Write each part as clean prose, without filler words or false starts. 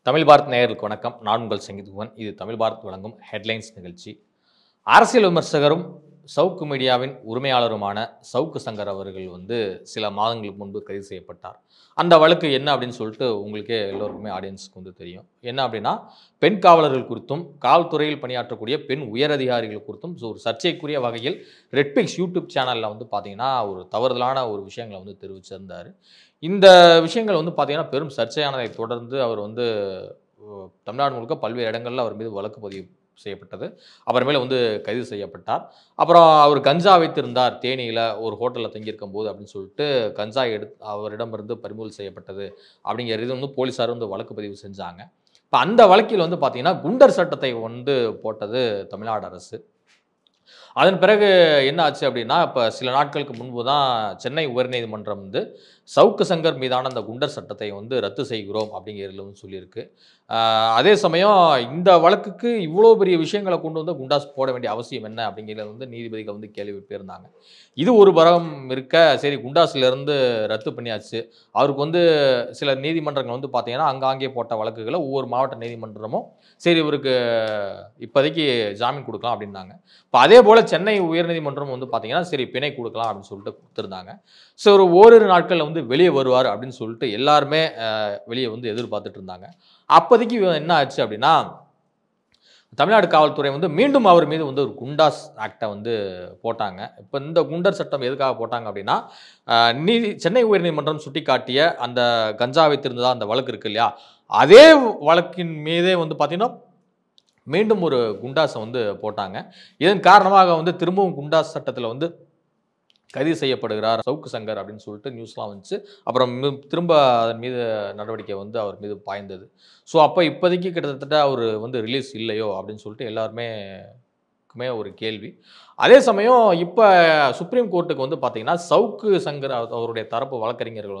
தமிழ் பாரத் நேயர்களுக்கு வணக்கம். நான் உங்கள் சங்கீத்குவன். இது தமிழ் பாரத் வழங்கும் ஹெட்லைன்ஸ் நிகழ்ச்சி. அரசியல் விமர்சகரும் சவுக்கு மீடியாவின் உரிமையாளருமான சவுக்கு சங்கர் அவர்கள் சில மாதங்களுக்கு முன்பு கைது செய்யப்பட்டார். அந்த வழக்கு என்ன அப்படின்னு சொல்லிட்டு உங்களுக்கே எல்லோருக்குமே ஆடியன்ஸுக்கு தெரியும். என்ன அப்படின்னா, பெண் காவலர்கள் குறித்தும் காவல்துறையில் பணியாற்றக்கூடிய பெண் உயரதிகாரிகள் குறித்தும் ஒரு சர்ச்சைக்குரிய வகையில் ரெட்பிக்ஸ் யூடியூப் சேனலில் பார்த்தீங்கன்னா ஒரு தவறுதலான ஒரு விஷயங்களை தெரிவிச்சிருந்தார். இந்த விஷயங்கள் பார்த்தீங்கன்னா பெரும் சர்ச்சையானதை தொடர்ந்து அவர் தமிழ்நாடு முழுக்க பல்வேறு இடங்களில் அவர் மீது வழக்கு பதிவு செய்யப்பட்டது. அப்புறமேல கைது செய்யப்பட்டார். அப்புறம் அவர் கஞ்சா வைத்திருந்தார் தேனியில் ஒரு ஹோட்டலில் தங்கியிருக்கும் போது அப்படின்னு சொல்லிட்டு கஞ்சா அவரிடமிருந்து பறிமுதல் செய்யப்பட்டது அப்படிங்கிற இது போலீஸார் வழக்கு பதிவு செஞ்சாங்க. இப்போ அந்த வழக்கில் பார்த்தீங்கன்னா குண்டர் சட்டத்தை போட்டது தமிழ்நாடு அரசு. அதன் பிறகு என்ன ஆச்சு அப்படின்னா, இப்போ சில நாட்களுக்கு முன்பு தான் சென்னை உயர்நீதிமன்றம் சவுக்கு சங்கர் மீதான அந்த குண்டர் சட்டத்தை ரத்து செய்கிறோம் அப்படிங்கிறதுல சொல்லியிருக்கு. அதே சமயம் இந்த வழக்குக்கு இவ்வளோ பெரிய விஷயங்களை கொண்டு குண்டாஸ் போட வேண்டிய அவசியம் என்ன அப்படிங்கிறத நீதிபதிகள் கேள்வி எழுப்பியிருந்தாங்க. இது ஒரு புறம் இருக்க, சரி குண்டாஸ்லேருந்து ரத்து பண்ணியாச்சு. அவருக்கு சில நீதிமன்றங்கள் பார்த்தீங்கன்னா அங்காங்கே போட்ட வழக்குகளை ஒவ்வொரு மாவட்ட நீதிமன்றமும் சரி இவருக்கு இப்போதைக்கு ஜாமீன் கொடுக்கலாம் அப்படின்னாங்க. இப்போ அதே போல் சென்னை உயர்நீதிமன்றம் பார்த்தீங்கன்னா சரி பிணை கொடுக்கலாம் அப்படின்னு சொல்லிட்டு கொடுத்துருந்தாங்க. ஸோ ஒரு ஓரிரு நாட்களில் வெளியே வருவார் அப்படின்னு சொல்லிட்டு எல்லாருமே வெளியே எதிர்பார்த்துட்டு இருந்தாங்க. அப்போதைக்கு என்ன ஆச்சு அப்படின்னா, தமிழ்நாடு காவல்துறை மீண்டும் அவர் மீது ஒரு குண்டாஸ் ஆக்டை போட்டாங்க. இப்போ இந்த குண்டர் சட்டம் எதுக்காக போட்டாங்க அப்படின்னா, சென்னை உயர்நீதிமன்றம் சுட்டி காட்டிய அந்த கஞ்சா வைத்திருந்ததா அந்த வழக்கு இருக்கு இல்லையா, அதே வழக்கின் மீதே பார்த்தீங்கன்னா மீண்டும் ஒரு குண்டாஸை போட்டாங்க. இதன் காரணமாக திரும்பவும் குண்டாஸ் சட்டத்தில் கைது செய்யப்படுகிறார் சவுக்கு சங்கர் அப்படின்னு சொல்லிட்டு நியூஸ்லாம் வந்துச்சு. அப்புறம் திரும்ப அதன் மீது நடவடிக்கை அவர் மீது பாய்ந்தது. ஸோ அப்போ இப்போதைக்கு கிட்டத்தட்ட அவர் ரிலீஸ் இல்லையோ அப்படின்னு சொல்லிட்டு எல்லாருமே ஒரு கேள்வி. அதே சமயம் இப்போ சுப்ரீம் கோர்ட்டுக்கு பார்த்தீங்கன்னா சவுக்கு சங்கர் அவருடைய தரப்பு வழக்கறிஞர்கள்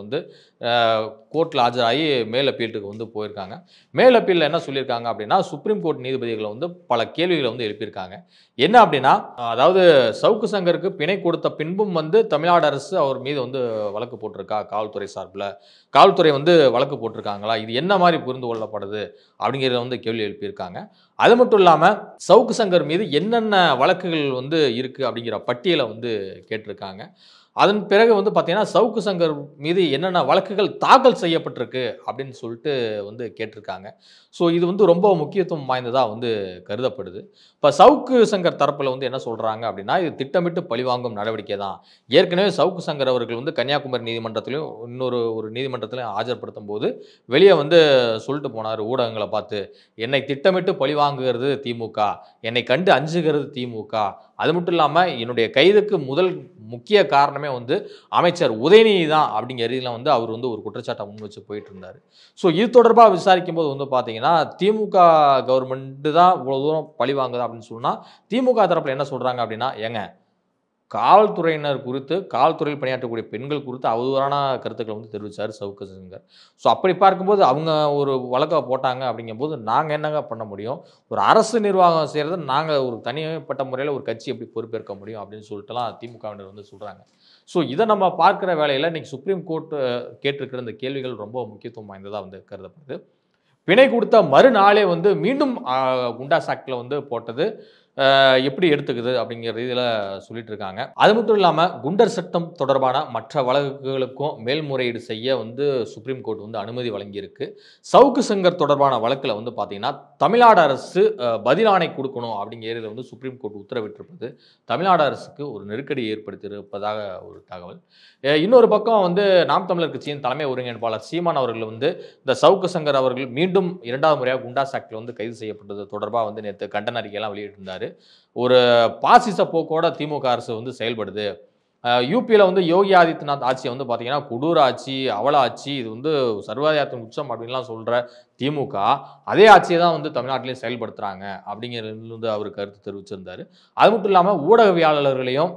கோர்ட்டில் ஆஜராகி மேல் அப்பீலுக்கு போயிருக்காங்க. மேல் அப்பீலில் என்ன சொல்லியிருக்காங்க அப்படின்னா, சுப்ரீம் கோர்ட் நீதிபதிகளை பல கேள்விகளை எழுப்பியிருக்காங்க. என்ன அப்படின்னா, அதாவது சவுக்கு சங்கருக்கு பிணை கொடுத்த பின்பும் தமிழ்நாடு அரசு அவர் மீது வழக்கு போட்டிருக்கா, காவல்துறை சார்பில் காவல்துறை வழக்கு போட்டிருக்காங்களா, இது என்ன மாதிரி புரிந்து கொள்ளப்படுது அப்படிங்கிறத கேள்வி எழுப்பியிருக்காங்க. அது மட்டும் இல்லாமல் சவுக்கு சங்கர் மீது என்னென்ன வழக்குகள் இருக்குது அப்படிங்கிற பட்டியலை கேட்டிருக்காங்க. அதன் பிறகு பார்த்தீங்கன்னா சவுக்கு சங்கர் மீது என்னென்ன வழக்குகள் தாக்கல் செய்யப்பட்டிருக்கு அப்படின்னு சொல்லிட்டு கேட்டிருக்காங்க. ஸோ இது ரொம்ப முக்கியத்துவம் வாய்ந்ததாக கருதப்படுது. இப்போ சவுக்கு சங்கர் தரப்பில் என்ன சொல்கிறாங்க அப்படின்னா, இது திட்டமிட்டு பழிவாங்கும் நடவடிக்கை தான். ஏற்கனவே சவுக்கு சங்கர் அவர்கள் கன்னியாகுமரி நீதிமன்றத்திலையும் ஒரு நீதிமன்றத்திலையும் ஆஜர்படுத்தும் போது வெளியே சொல்லிட்டு போனார் ஊடகங்களை பார்த்து, என்னை திட்டமிட்டு பழிவாங்குகிறது திமுக, என்னை கண்டு அஞ்சுகிறது திமுக, அது மட்டும் இல்லாமல் என்னுடைய கைதுக்கு முதல் முக்கிய காரணமே அமைச்சர் உதயநிதி தான் அப்படிங்கிற ரீதியில் அவர் ஒரு குற்றச்சாட்டை முன் வச்சு போயிட்டு இருந்தார். ஸோ இது தொடர்பாக விசாரிக்கும் போது பார்த்தீங்கன்னா திமுக கவர்மெண்ட் தான் இவ்வளோ தூரம் பழி வாங்குது அப்படின்னு சொன்னால், திமுக தரப்பில் என்ன சொல்கிறாங்க அப்படின்னா, ஏங்க காவல்துறையினர் குறித்து காவல்துறையில் பணியாற்றக்கூடிய பெண்கள் குறித்து அவதூறான கருத்துக்களை தெரிவித்தார் சவுக்கு சங்கர். ஸோ அப்படி பார்க்கும்போது அவங்க ஒரு வழக்கை போட்டாங்க அப்படிங்கும்போது நாங்கள் என்னங்க பண்ண முடியும், ஒரு அரசு நிர்வாகம் செய்கிறது நாங்கள் ஒரு தனிப்பட்ட முறையில் ஒரு கட்சி எப்படி பொறுப்பேற்க முடியும் அப்படின்னு சொல்லிட்டுலாம் திமுகவினர் சொல்கிறாங்க. ஸோ இதை நம்ம பார்க்குற வேளையில் இன்றைக்கி சுப்ரீம் கோர்ட் கேட்டிருக்கிற இந்த கேள்விகள் ரொம்ப முக்கியத்துவம் வாய்ந்ததாக கருதப்படுது. பிணை கொடுத்த மறுநாளே மீண்டும் குண்டாஸ் ஆக்டில் போட்டது எப்படி எடுத்துக்குது அப்படிங்கிற ரீதியில் சொல்லிட்டு இருக்காங்க. அது மட்டும் இல்லாமல் குண்டர் சட்டம் தொடர்பான மற்ற வழக்குகளுக்கும் மேல்முறையீடு செய்ய சுப்ரீம் கோர்ட் அனுமதி வழங்கியிருக்கு. சவுக்கு சங்கர் தொடர்பான வழக்கில் பார்த்தீங்கன்னா தமிழ்நாடு அரசு பதிலாணை கொடுக்கணும் அப்படிங்கிறதுல சுப்ரீம் கோர்ட் உத்தரவிட்டிருப்பது தமிழ்நாடு அரசுக்கு ஒரு நெருக்கடி ஏற்படுத்தியிருப்பதாக ஒரு தகவல். இன்னொரு பக்கம் நாம் தமிழர் கட்சியின் தலைமை ஒருங்கிணைப்பாளர் சீமான் அவர்கள் இந்த சவுக்கு சங்கர் அவர்கள் மீண்டும் இரண்டாவது முறையாக குண்டாஸ் ஆக்டில் கைது செய்யப்பட்டது தொடர்பாக நேற்று கண்டன அறிக்கையெல்லாம் வெளியிட்டிருந்தார். ஒரு பாசிச போக்கோட திமுக அரசு செயல்படுது. யூபியில் யோகி ஆதித்யநாத் ஆட்சியை பார்த்தீங்கன்னா கொடூர ஆட்சி, அவல ஆட்சி, இது சர்வாதிகாரத்தின் உச்சம் அப்படின்லாம் சொல்கிற திமுக அதே ஆட்சியை தான் தமிழ்நாட்டிலையும் செயல்படுத்துகிறாங்க அப்படிங்கிறது அவர் கருத்து தெரிவிச்சிருந்தார். அது மட்டும் இல்லாமல் ஊடகவியலாளர்களையும்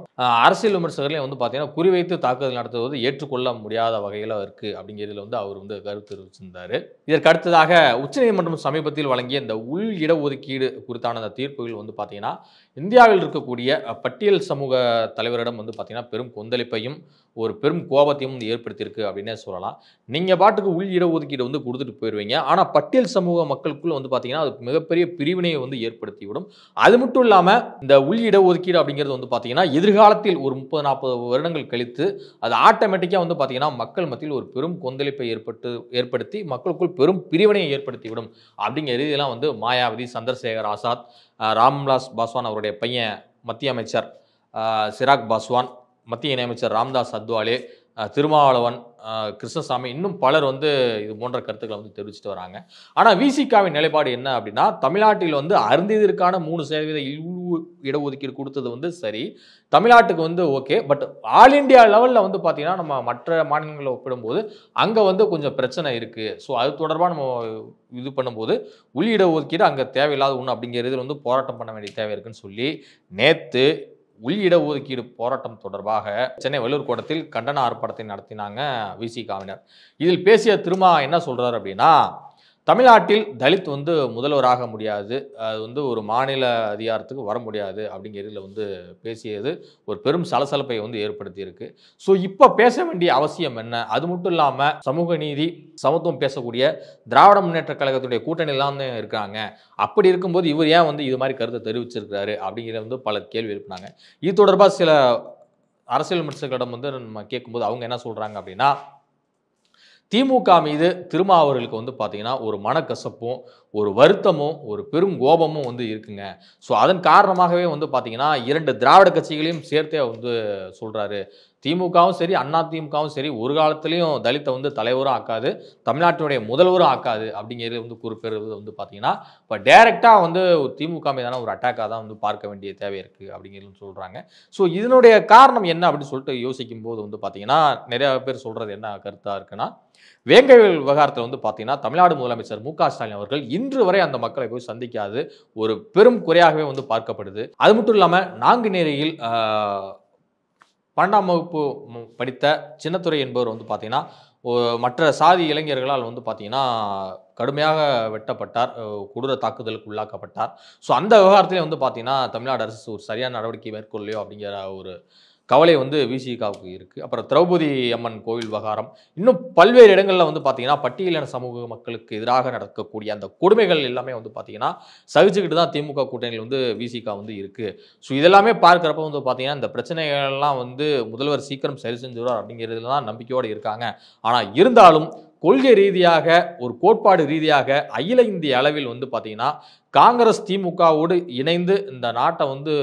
அரசியல் விமர்சகர்களையும் பார்த்தீங்கன்னா குறிவைத்து தாக்குதல் நடத்துவது ஏற்றுக்கொள்ள முடியாத வகையில் இருக்குது அப்படிங்கிறதுல அவர் கருத்து தெரிவிச்சிருந்தார். இதற்கு அடுத்ததாக உச்சநீதிமன்றம் சமீபத்தில் வழங்கிய இந்த உள் இடஒதுக்கீடு குறித்தான அந்த தீர்ப்புகள் பார்த்தீங்கன்னா இந்தியாவில் இருக்கக்கூடிய பட்டியல் சமூக தலைவரிடம் பார்த்தீங்கன்னா பெரும் கொந்தளிப்பையும் ஒரு பெரும் கோபத்தையும் வந்து ஏற்படுத்தியிருக்கு அப்படின்னே சொல்லலாம். நீங்க பாட்டுக்கு உள் இடஒதுக்கீடு வந்து குடுத்துட்டு போயிருவீங்க. ஆனா பட்டியல் சமூக மக்களுக்குள்ள வந்து பார்த்தீங்கன்னா, அது மிகப்பெரிய பிரிவினையை வந்து ஏற்படுத்திவிடும். அது மட்டும் இல்லாம இந்த உள் இடஒதுக்கீடு அப்படிங்கிறது வந்து பார்த்தீங்கன்னா, எதிர்காலத்தில் ஒரு 30, 40 வருடங்கள் கழித்து அது ஆட்டோமேட்டிக்கா வந்து பார்த்தீங்கன்னா, மக்கள் மத்தியில் ஒரு பெரும் கொந்தளிப்பை ஏற்படுத்தி மக்களுக்குள் பெரும் பிரிவினையை ஏற்படுத்திவிடும். அப்படிங்கிற ரீதியெல்லாம் வந்து மாயாவதி, சந்திரசேகர் ஆசாத், ராம்விலாஸ் பாஸ்வான் அவருடைய பையன் மத்திய அமைச்சர் சிராக் பாஸ்வான், மத்திய இணையமைச்சர் ராம்தாஸ் அத்வாலே, திருமாவளவன், கிருஷ்ணசாமி இன்னும் பலர் வந்து இது போன்ற கருத்துக்களை வந்து தெரிவிச்சுட்டு வராங்க. ஆனா விசிகாவின் நிலைப்பாடு என்ன அப்படின்னா, தமிழ்நாட்டில் வந்து அருந்தியதற்கான 3% இடஒதுக்கீடு கொடுத்தது வந்து சரி. தமிழ்நாட்டுக்கு வந்து ஓகே. பட் ஆல் இண்டியா லெவல்ல வந்து பார்த்தீங்கன்னா, நம்ம மற்ற மாநிலங்கள ஒப்பிடும்போது அங்க வந்து கொஞ்சம் பிரச்சனை இருக்கு. ஸோ அது தொடர்பா நம்ம இது பண்ணும்போது, உள் இடஒதுக்கீடு அங்க தேவையில்லாத ஒண்ணு அப்படிங்கிறதுல வந்து போராட்டம் பண்ண வேண்டிய தேவை இருக்குன்னு சொல்லி, நேத்து உள் இடஒதுக்கீடு போராட்டம் தொடர்பாக சென்னை வள்ளுவர் கோட்டத்தில் கண்டன ஆர்ப்பாட்டத்தை நடத்தினாங்க விசிகாவினர். இதில் பேசிய திருமா என்ன சொல்றாரு அப்படின்னா, தமிழ்நாட்டில் தலித் வந்து முதல்வராக முடியாது. அது வந்து ஒரு மாநில அதிகாரத்துக்கு வர முடியாது அப்படிங்கிறதுல வந்து பேசியது ஒரு பெரும் சலசலப்பை வந்து ஏற்படுத்தியிருக்கு. ஸோ இப்போ பேச வேண்டிய அவசியம் என்ன? அது மட்டும் இல்லாம சமூக நீதி, சமத்துவம் பேசக்கூடிய திராவிட முன்னேற்றக் கழகத்துடைய கூட்டணிலாம் தான் இருக்காங்க. அப்படி இருக்கும்போது இவர் ஏன் வந்து இது மாதிரி கருத்தை தெரிவிச்சிருக்காரு அப்படிங்கிறத வந்து பலர் கேள்வி எழுப்பினாங்க. இது தொடர்பா சில அரசியல் விமர்சகர்களிடம் வந்து நம்ம கேட்கும்போது அவங்க என்ன சொல்றாங்க அப்படின்னா, திமுக மீது திருமா அவர்களுக்கு வந்து பார்த்தீங்கன்னா, ஒரு மனக்கசப்பும், ஒரு வருத்தமும், ஒரு பெரும் கோபமும் வந்து இருக்குங்க. ஸோ அதன் காரணமாகவே வந்து பார்த்தீங்கன்னா, 2 திராவிட கட்சிகளையும் சேர்த்தே வந்து சொல்றாரு. திமுகவும் சரி, அதிமுகவும் சரி, ஒரு காலத்திலயும் தலித்தை வந்து தலைவரும் ஆக்காது, தமிழ்நாட்டினுடைய முதல்வரும் ஆக்காது அப்படிங்கிறது வந்து குறிப்பிடுறது வந்து பார்த்தீங்கன்னா, இப்போ டைரக்ட்டா வந்து திமுக மீதான ஒரு அட்டாக்கா தான் வந்து பார்க்க வேண்டிய தேவை இருக்கு அப்படிங்கிறது சொல்றாங்க. ஸோ இதனுடைய காரணம் என்ன அப்படின்னு சொல்லிட்டு யோசிக்கும்போது வந்து பார்த்தீங்கன்னா, நிறைய பேர் சொல்றது என்ன கருத்தா இருக்குன்னா, வேங்கை விவகாரத்தில் வந்து பார்த்தீங்கன்னா, தமிழ்நாடு முதலமைச்சர் மு.க. ஸ்டாலின் அவர்கள் இன்று வரை அந்த மக்களை போய் சந்திக்காது ஒரு பெரும் குறையாகவே வந்து பார்க்கப்படுது. அது மட்டும் இல்லாம நாங்குநேரியில் 12ஆம் வகுப்பு படித்த சின்னத்துரை என்பவர் வந்து பார்த்தீங்கன்னா, மற்ற சாதி இளைஞர்களால் வந்து பார்த்தீங்கன்னா, கடுமையாக வெட்டப்பட்டார். கொடூர தாக்குதலுக்கு உள்ளாக்கப்பட்டார். ஸோ அந்த விவகாரத்திலே வந்து பார்த்தீங்கன்னா, தமிழ்நாடு அரசு ஒரு சரியான நடவடிக்கை மேற்கொள்ளலையோ அப்படிங்கிற ஒரு கவலை வந்து விசிகாவுக்கு இருக்கு. அப்புறம் திரௌபதி அம்மன் கோவில் விவகாரம், இன்னும் பல்வேறு இடங்கள்ல வந்து பார்த்தீங்கன்னா, பட்டியலின சமூக மக்களுக்கு எதிராக நடக்கக்கூடிய அந்த கொடுமைகள் எல்லாமே வந்து பார்த்தீங்கன்னா, சகிச்சுக்கிட்டு தான் திமுக கூட்டணியில் வந்து விசிகா வந்து இருக்கு. ஸோ இதெல்லாமே பார்க்கிறப்ப வந்து பார்த்தீங்கன்னா, இந்த பிரச்சனைகள்லாம் வந்து முதல்வர் சீக்கிரம் சரி செஞ்சுருவார் அப்படிங்கிறதுல தான் நம்பிக்கையோடு இருக்காங்க. ஆனா இருந்தாலும் கொள்கை ரீதியாக, ஒரு கோட்பாடு ரீதியாக அகில இந்திய அளவில் வந்து பார்த்தீங்கன்னா, காங்கிரஸ் திமுகவோடு இணைந்து இந்த நாட்டை வந்து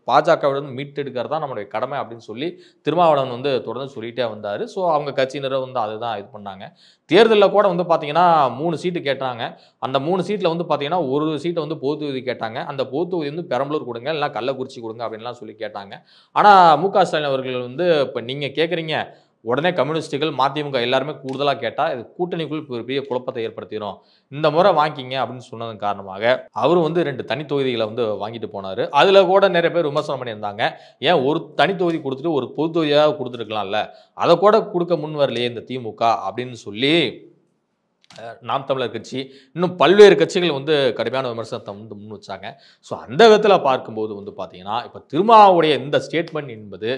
பாஜகவிடம் மீட்டெடுக்கிறது தான் நம்மளுடைய கடமை அப்படின்னு சொல்லி திருமாவளவன் வந்து தொடர்ந்து சொல்லிட்டே வந்தார். ஸோ அவங்க கட்சியினரும் வந்து அதுதான் இது பண்ணாங்க. தேர்தலில் கூட வந்து பார்த்தீங்கன்னா 3 சீட்டு கேட்டாங்க. அந்த 3 சீட்டில் வந்து பார்த்தீங்கன்னா ஒரு சீட்டை வந்து பொது தொகுதி கேட்டாங்க. அந்த பொது தொகுதி வந்து பெரம்பலூர் கொடுங்க, இல்லைனா கள்ளக்குறிச்சி கொடுங்க அப்படின்லாம் சொல்லி கேட்டாங்க. ஆனால் மு.க. ஸ்டாலின் அவர்கள் வந்து இப்போ நீங்கள் கேட்குறீங்க, உடனே கம்யூனிஸ்டுகள், மதிமுக எல்லாருமே கூடுதலாக கேட்டால் இது கூட்டணிக்குள் பெரிய குழப்பத்தை ஏற்படுத்திடும். இந்த முறை வாங்கிக்கிங்க அப்படின்னு சொன்னதன் காரணமாக அவரும் வந்து 2 தனி தொகுதிகளை வந்து வாங்கிட்டு போனார். அதில் கூட நிறைய பேர் விமர்சனம் பண்ணியிருந்தாங்க. ஏன் ஒரு தனி தொகுதி கொடுத்துட்டு ஒரு பொது தொகுதியாக கொடுத்துருக்கலாம்ல, அதை கூட கொடுக்க முன் வரலையே இந்த திமுக அப்படின்னு சொல்லி நாம் தமிழர் கட்சி, இன்னும் பல்வேறு கட்சிகள் வந்து கடுமையான விமர்சனத்தை வந்து முன் வச்சாங்க. ஸோ அந்த விதத்தில் பார்க்கும்போது வந்து பார்த்தீங்கன்னா, இப்போ திருமாவுடைய இந்த ஸ்டேட்மெண்ட் என்பது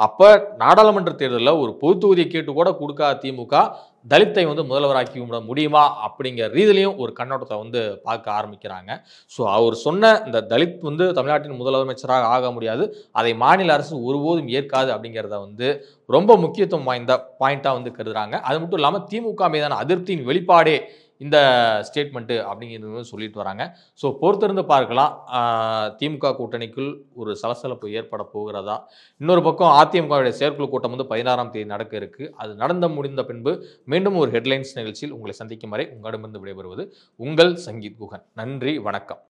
அப்போ நாடாளுமன்ற தேர்தலில் ஒரு பொது தொகுதியை கேட்டு கூட கொடுக்காத திமுக தலித்தை வந்து முதல்வராக்கி விட முடியுமா அப்படிங்கிற ரீதியிலையும் ஒரு கண்ணோட்டத்தை வந்து பார்க்க ஆரம்பிக்கிறாங்க. ஸோ அவர் சொன்ன இந்த தலித் வந்து தமிழ்நாட்டின் முதலமைச்சராக ஆக முடியாது, அதை மாநில அரசு ஒருபோதும் ஏற்காது அப்படிங்கிறத வந்து ரொம்ப முக்கியத்துவம் வாய்ந்த பாயிண்டாக வந்து கருதுறாங்க. அது மட்டும் இல்லாமல் திமுக மீதான அதிருப்தியின் வெளிப்பாடே இந்த ஸ்டேட்மெண்ட்டு அப்படிங்கிறது சொல்லிட்டு வராங்க. ஸோ பொறுத்திருந்து பார்க்கலாம். திமுக கூட்டணிக்குள் ஒரு சலசலப்பு ஏற்பட போகிறதா? இன்னொரு பக்கம் அதிமுகவுடைய செயற்குழு கூட்டம் வந்து 16ஆம் தேதி நடக்க இருக்கு. அது நடந்து முடிந்த பின்பு மீண்டும் ஒரு ஹெட்லைன்ஸ் நிகழ்ச்சியில் உங்களை சந்திக்கும் வரை உங்களிடமிருந்து விடைபெறுவது உங்கள் சங்கீத் குகன். நன்றி, வணக்கம்.